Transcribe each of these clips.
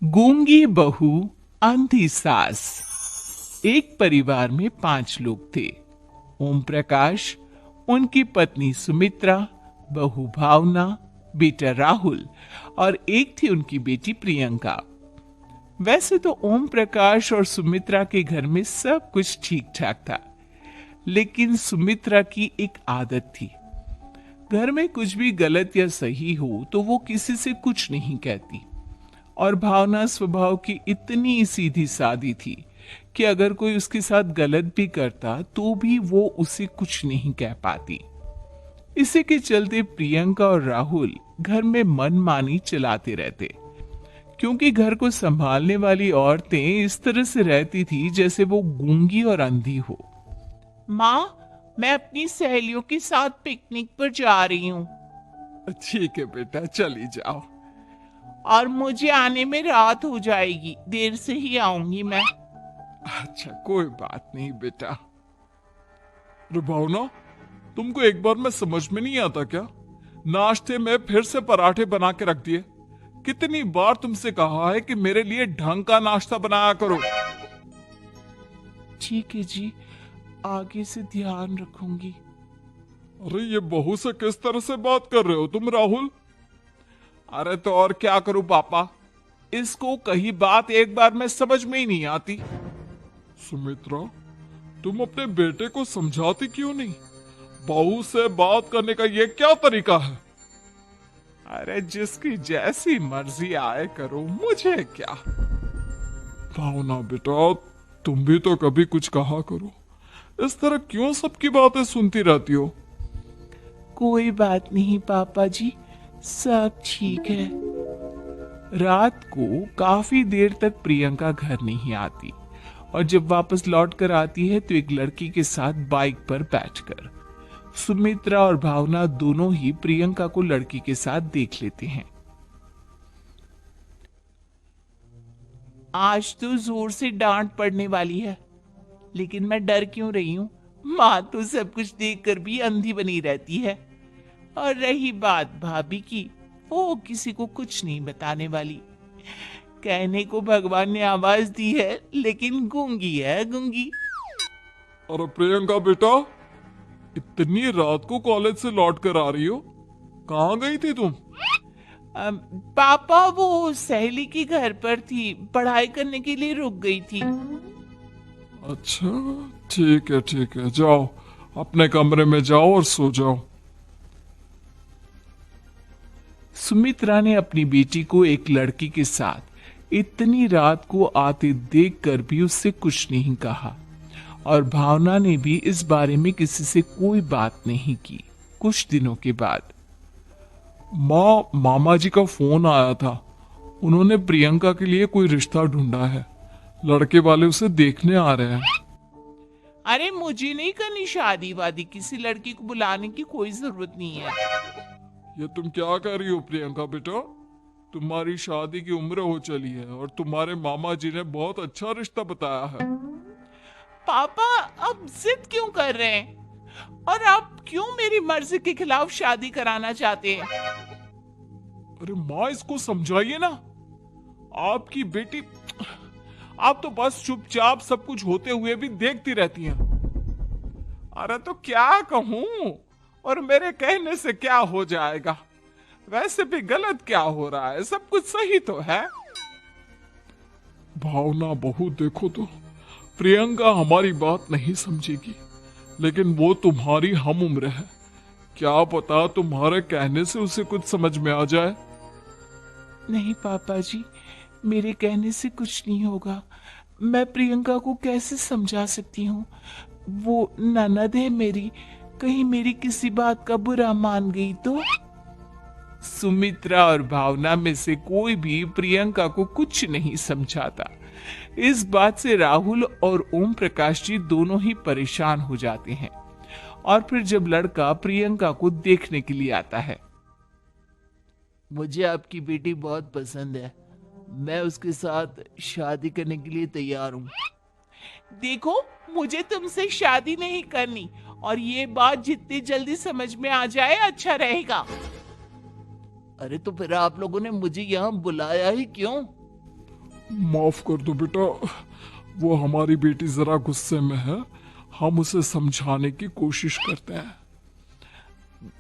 गूंगी बहू, अंधी सास। एक परिवार में 5 लोग थे। ओम प्रकाश, उनकी पत्नी सुमित्रा, बहू भावना, बेटा राहुल और एक थी उनकी बेटी प्रियंका। वैसे तो ओम प्रकाश और सुमित्रा के घर में सब कुछ ठीक ठाक था, लेकिन सुमित्रा की एक आदत थी। घर में कुछ भी गलत या सही हो तो वो किसी से कुछ नहीं कहती। और भावना स्वभाव की इतनी सीधी सादी थी कि अगर कोई उसके साथ गलत भी करता तो भी वो उसे कुछ नहीं कह पाती। इसी के चलते प्रियंका और राहुल घर में मनमानी चलाते रहते, क्योंकि घर को संभालने वाली औरतें इस तरह से रहती थी जैसे वो गूंगी और अंधी हो। माँ, मैं अपनी सहेलियों के साथ पिकनिक पर जा रही हूँ ठीक है बेटा, चली जाओ। और मुझे आने में रात हो जाएगी, देर से ही आऊंगी मैं। अच्छा, कोई बात नहीं बेटा। अरे भावना, तुमको एक बार में समझ में नहीं आता क्या? नाश्ते में फिर से पराठे बना के रख दिए। कितनी बार तुमसे कहा है कि मेरे लिए ढंग का नाश्ता बनाया करो। ठीक है जी, आगे से ध्यान रखूंगी। अरे ये बहू से किस तरह से बात कर रहे हो तुम राहुल? अरे तो और क्या करूं पापा, इसको कही बात एक बार में समझ में ही नहीं आती। सुमित्रा, तुम अपने बेटे को समझाती क्यों नहीं? बहू से बात करने का ये क्या तरीका है? अरे जिसकी जैसी मर्जी आए करो, मुझे क्या। भावना बेटा, तुम भी तो कभी कुछ कहा करो। इस तरह क्यों सबकी बातें सुनती रहती हो? कोई बात नहीं पापा जी, सब ठीक है। रात को काफी देर तक प्रियंका घर नहीं आती, और जब वापस लौट कर आती है तो एक लड़की के साथ बाइक पर बैठकर। सुमित्रा और भावना दोनों ही प्रियंका को लड़की के साथ देख लेते हैं। आज तो जोर से डांट पड़ने वाली है, लेकिन मैं डर क्यों रही हूँ? माँ तो सब कुछ देखकर भी अंधी बनी रहती है। और रही बात भाभी की, वो किसी को कुछ नहीं बताने वाली। कहने को भगवान ने आवाज दी है, लेकिन गूंगी है गूंगी। अरे प्रियंका बेटा, इतनी रात को कॉलेज से लौट कर आ रही हो? कहाँ गई थी तुम? पापा, वो सहेली के घर पर थी, पढ़ाई करने के लिए रुक गई थी। अच्छा, ठीक है, जाओ अपने कमरे में जाओ और सो जाओ। सुमित्रा ने अपनी बेटी को एक लड़की के साथ इतनी रात को आते देखकर भी उससे कुछ नहीं कहा, और भावना ने भी इस बारे में किसी से कोई बात नहीं की। कुछ दिनों के बाद मामा जी का फोन आया था। उन्होंने प्रियंका के लिए कोई रिश्ता ढूंढा है। लड़के वाले उसे देखने आ रहे हैं। अरे मुझे नहीं करनी शादी वादी, किसी लड़की को बुलाने की कोई जरूरत नहीं है। ये तुम क्या कह रही हो प्रियंका बेटा? तुम्हारी शादी की उम्र हो चली है और तुम्हारे मामा जी ने बहुत अच्छा रिश्ता बताया है। पापा, अब जिद क्यों कर रहे हैं? और आप क्यों मेरी मर्जी के खिलाफ शादी कराना चाहते हैं? अरे माँ, इसको समझाइए ना। आपकी बेटी, आप तो बस चुपचाप सब कुछ होते हुए भी देखती रहती हैं। अरे तो क्या कहूं, और मेरे कहने से क्या हो जाएगा? वैसे भी गलत क्या हो रहा है, सब कुछ सही तो है। भावना बहू, देखो तो प्रियंका हमारी बात नहीं समझेगी, लेकिन वो तुम्हारी हम उम्र है। क्या पता तुम्हारे कहने से उसे कुछ समझ में आ जाए। नहीं पापा जी, मेरे कहने से कुछ नहीं होगा। मैं प्रियंका को कैसे समझा सकती हूँ? वो ननद है मेरी, कहीं मेरी किसी बात का बुरा मान गई तो? सुमित्रा और भावना में से कोई भी प्रियंका को कुछ नहीं समझाता। इस बात से राहुल और ओम प्रकाश जी दोनों ही परेशान हो जाते हैं। और फिर जब लड़का प्रियंका को देखने के लिए आता है, मुझे आपकी बेटी बहुत पसंद है, मैं उसके साथ शादी करने के लिए तैयार हूँ। देखो, मुझे तुमसे शादी नहीं करनी, और ये बात जितनी जल्दी समझ में आ जाए अच्छा रहेगा। अरे तो फिर आप लोगों ने मुझे यहाँ बुलाया ही क्यों? माफ कर दो बेटा, वो हमारी बेटी जरा गुस्से में है, हम उसे समझाने की कोशिश करते हैं।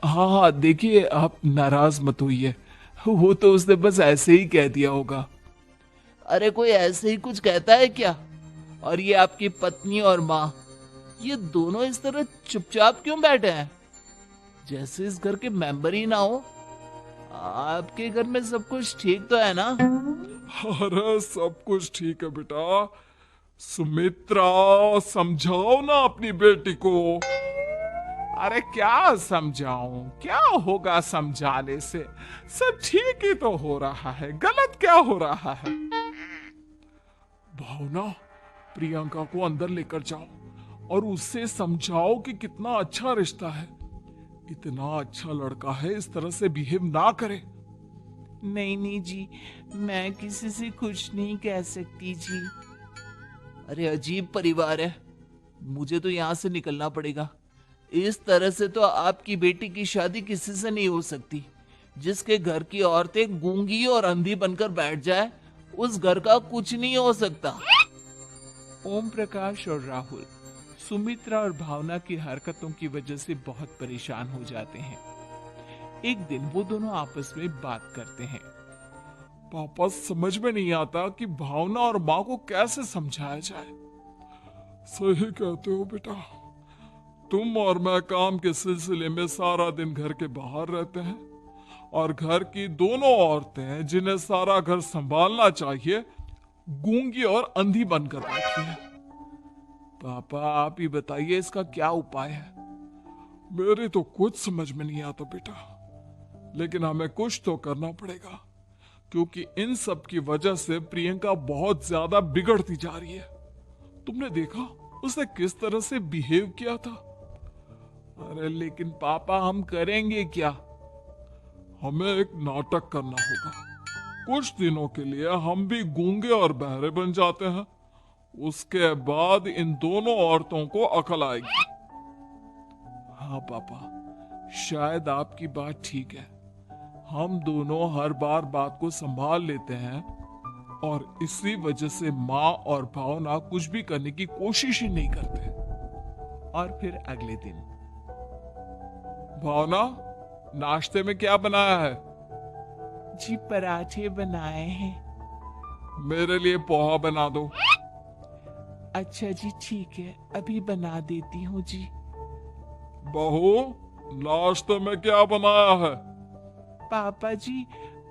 हाँ हाँ, देखिए आप नाराज मत होइए, वो तो उसने बस ऐसे ही कह दिया होगा। अरे कोई ऐसे ही कुछ कहता है क्या? और ये आपकी पत्नी और माँ, ये दोनों इस तरह चुपचाप क्यों बैठे हैं, जैसे इस घर के मेंबर ही ना हो? आपके घर में सब कुछ ठीक तो है ना? अरे सब कुछ ठीक है बेटा। सुमित्रा, समझाओ ना अपनी बेटी को। अरे क्या समझाऊं, क्या होगा समझाने से, सब ठीक ही तो हो रहा है, गलत क्या हो रहा है। भावना, प्रियंका को अंदर लेकर जाओ और उससे समझाओ कि कितना अच्छा रिश्ता है, इतना अच्छा लड़का है, इस तरह से बिहेव ना करे। नहीं नहीं जी, मैं किसी से कुछ नहीं कह सकती जी। अरे अजीब परिवार है, मुझे तो यहाँ से निकलना पड़ेगा। इस तरह से तो आपकी बेटी की शादी किसी से नहीं हो सकती। जिसके घर की औरतें गूंगी और अंधी बनकर बैठ जाए, उस घर का कुछ नहीं हो सकता। ओम प्रकाश और राहुल सुमित्रा और भावना की हरकतों की वजह से बहुत परेशान हो जाते हैं। एक दिन वो दोनों आपस में बात करते हैं। पापा, समझ में नहीं आता कि भावना और माँ को कैसे समझाया जाए। सही कहते हो बेटा, तुम और मैं काम के सिलसिले में सारा दिन घर के बाहर रहते हैं और घर की दोनों औरतें जिन्हें सारा घर संभालना चाहिए, गूंगी और अंधी बनकर बैठी है। पापा आप ही बताइए इसका क्या उपाय है। मेरी तो कुछ समझ में नहीं आता बेटा, लेकिन हमें कुछ तो करना पड़ेगा, क्योंकि इन सब की वजह से प्रियंका बहुत ज्यादा बिगड़ती जा रही है। तुमने देखा उसने किस तरह से बिहेव किया था। अरे लेकिन पापा हम करेंगे क्या? हमें एक नाटक करना होगा। कुछ दिनों के लिए हम भी गूंगे और बहरे बन जाते हैं, उसके बाद इन दोनों औरतों को अकल आएगी। हाँ पापा, शायद आपकी बात ठीक है। हम दोनों हर बार बात को संभाल लेते हैं और इसी वजह से माँ और भावना कुछ भी करने की कोशिश ही नहीं करते। और फिर अगले दिन, भावना, नाश्ते में क्या बनाया है? जी पराठे बनाए हैं। मेरे लिए पोहा बना दो। अच्छा जी ठीक है, अभी बना देती हूँ जी। बहू, नाश्ते में क्या बनाया है? पापा जी,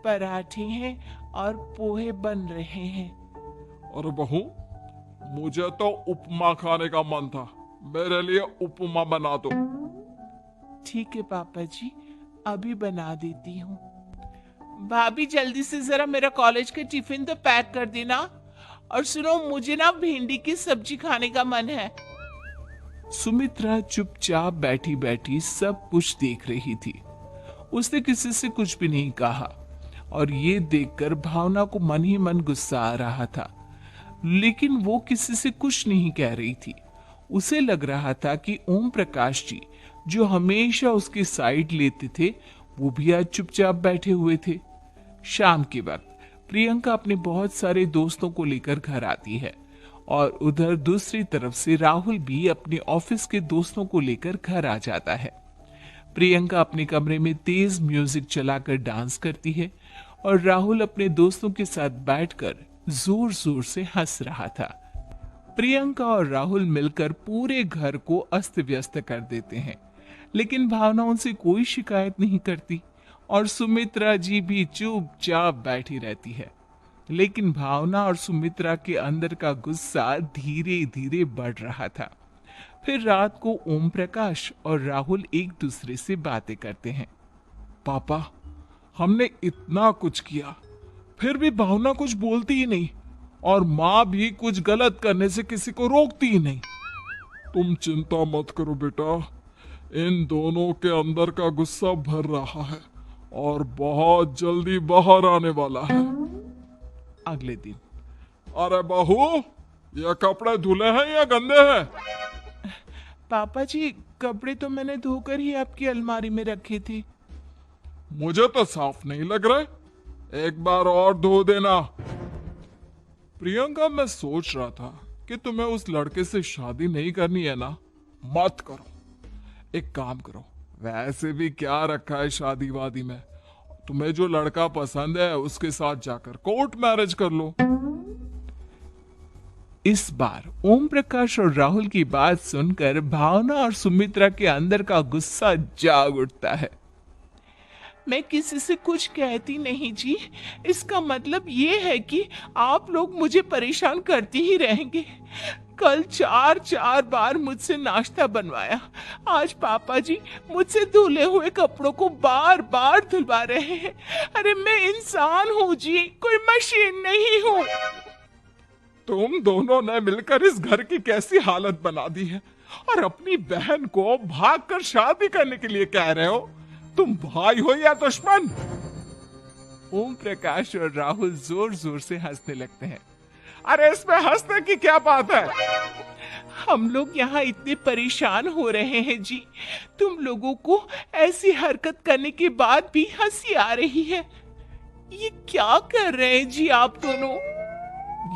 पराठे हैं और पोहे बन रहे हैं। और बहू, मुझे तो उपमा खाने का मन था, मेरे लिए उपमा बना दो। ठीक है पापा जी, अभी बना देती हूँ। भाभी जल्दी से जरा मेरा कॉलेज का टिफिन तो पैक कर देना। और सुनो, मुझे ना भिंडी की सब्जी खाने का मन है। सुमित्रा चुपचाप बैठी बैठी सब कुछ देख रही थी। उसने किसी से कुछ भी नहीं कहा और ये देखकर भावना को मन ही मन गुस्सा आ रहा था, लेकिन वो किसी से कुछ नहीं कह रही थी। उसे लग रहा था कि ओम प्रकाश जी, जो हमेशा उसकी साइड लेते थे, वो भी आज चुपचाप बैठे हुए थे। शाम के वक्त प्रियंका अपने बहुत सारे दोस्तों को लेकर घर आती है और उधर दूसरी तरफ से राहुल भी अपने ऑफिस के दोस्तों को लेकर घर आ जाता है। प्रियंका अपने कमरे में तेज म्यूजिक चलाकर डांस करती है और राहुल अपने दोस्तों के साथ बैठकर जोर जोर से हंस रहा था। प्रियंका और राहुल मिलकर पूरे घर को अस्त व्यस्त कर देते हैं, लेकिन भावना उनसे कोई शिकायत नहीं करती और सुमित्रा जी भी चुपचाप बैठी रहती है। लेकिन भावना और सुमित्रा के अंदर का गुस्सा धीरे धीरे बढ़ रहा था। फिर रात को ओम प्रकाश और राहुल एक दूसरे से बातें करते हैं। पापा, हमने इतना कुछ किया, फिर भी भावना कुछ बोलती ही नहीं और माँ भी कुछ गलत करने से किसी को रोकती ही नहीं। तुम चिंता मत करो बेटा, इन दोनों के अंदर का गुस्सा भर रहा है और बहुत जल्दी बाहर आने वाला है। अगले दिन, अरे बहू, ये कपड़े धुले हैं या गंदे हैं? पापा जी, कपड़े तो मैंने धोकर ही आपकी अलमारी में रखे थे। मुझे तो साफ नहीं लग रहे, एक बार और धो देना। प्रियंका, मैं सोच रहा था कि तुम्हें उस लड़के से शादी नहीं करनी है ना? मत करो। एक काम करो, वैसे भी क्या रखा है शादी वादी में, तुम्हें जो लड़का पसंद है उसके साथ जाकर कोर्ट मैरिज कर लो। इस बार ओम प्रकाश और राहुल की बात सुनकर भावना और सुमित्रा के अंदर का गुस्सा जाग उठता है। मैं किसी से कुछ कहती नहीं जी। इसका मतलब ये है कि आप लोग मुझे परेशान करते ही रहेंगे। कल चार चार बार मुझसे नाश्ता बनवाया। आज पापा जी मुझसे धुले हुए कपड़ों को बार बार धुलवा रहे हैं। अरे मैं इंसान हूँ जी, कोई मशीन नहीं हूँ। तुम दोनों ने मिलकर इस घर की कैसी हालत बना दी है, और अपनी बहन को भागकर शादी करने के लिए कह रहे हो। तुम भाई हो या दुश्मन? ओम प्रकाश और राहुल जोर जोर से हंसने लगते हैं। अरे इसमें हंसने की क्या बात है? हम लोग यहाँ इतने परेशान हो रहे हैं जी, तुम लोगों को ऐसी हरकत करने के बाद भी हंसी आ रही है। ये क्या कर रहे हैं जी आप दोनों?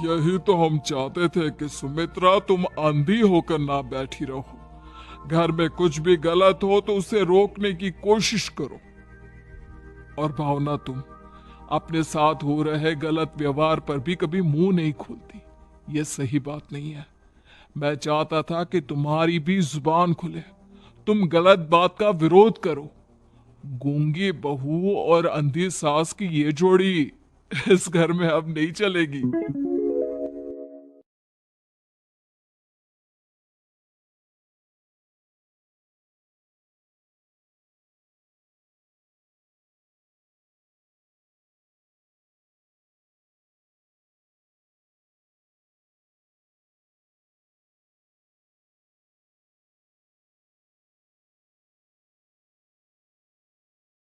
यही तो हम चाहते थे कि सुमित्रा तुम अंधी होकर ना बैठी रहो। घर में कुछ भी गलत हो तो उसे रोकने की कोशिश करो। और भावना, तुम अपने साथ हो रहे गलत व्यवहार पर भी कभी मुंह नहीं खोलती। यह सही बात नहीं है। मैं चाहता था कि तुम्हारी भी जुबान खुले, तुम गलत बात का विरोध करो। गूंगी बहू और अंधी सास की ये जोड़ी इस घर में अब नहीं चलेगी।